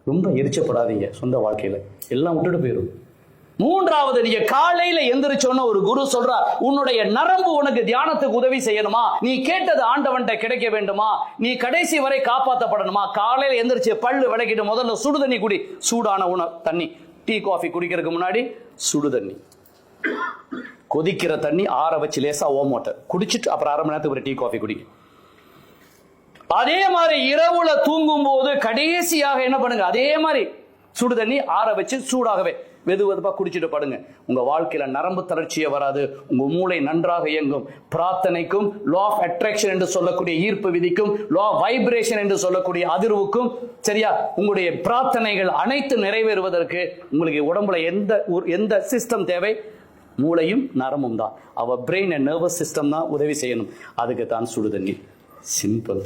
ரொம்ப எரிச்சப்படாதீங்க சொந்த வாழ்க்கையில, எல்லாம் விட்டுட்டு போயிடும். மூன்றாவது, நீங்க காலையில எந்திரிச்சோன்னு ஒரு குரு சொல்றா, உன்னுடைய நரம்பு உனக்கு தியானத்துக்கு உதவி செய்யணுமா, நீ கேட்டது ஆண்டவன்ட்ட கிடைக்க வேண்டுமா, நீ கடைசி வரை காப்பாற்றப்படணுமா, காலையில எந்திரிச்சு பல்லு விளக்கிட்டு முதல்ல சுடு தண்ணி குடி. சூடான தண்ணி, டீ காஃபி குடிக்கிறதுக்கு முன்னாடி சுடு தண்ணி, கொதிக்கிற தண்ணி ஆற வச்சு லேசா ஓமோட்ட குடிச்சிட்டு அப்புறம் 1/2 மணி நேரத்துக்கு ஒரு டீ காஃபி குடிங்க. அதே மாதிரி இரவுல தூங்கும் போது கடைசியாக என்ன பண்ணுங்க, அதே மாதிரி சுடு தண்ணி ஆற வச்சு சூடாகவே வெது வெதுப்பா குடிச்சிட்டு படுங்க. உங்க வாழ்க்கையில நரம்பு தளர்ச்சியே வராது, உங்க மூளை நன்றாக இயங்கும். பிரார்த்தனைக்கும், லா ஆஃப் அட்ராக்ஷன் என்று சொல்லக்கூடிய ஈர்ப்பு விதிக்கும், லா ஆஃப் வைப்ரேஷன் என்று சொல்லக்கூடிய அதிர்வுக்கும், சரியா, உங்களுடைய பிரார்த்தனைகள் அனைத்து நிறைவேறுவதற்கு உங்களுக்கு உடம்புல எந்த சிஸ்டம் தேவை, மூளையும் நரம்பும் தான். அவர் பிரெயின் அண்ட் நர்வஸ் சிஸ்டம் தான் உதவி செய்யணும். அதுக்கு தான் சுடு தண்ணி. சிம்பிள்.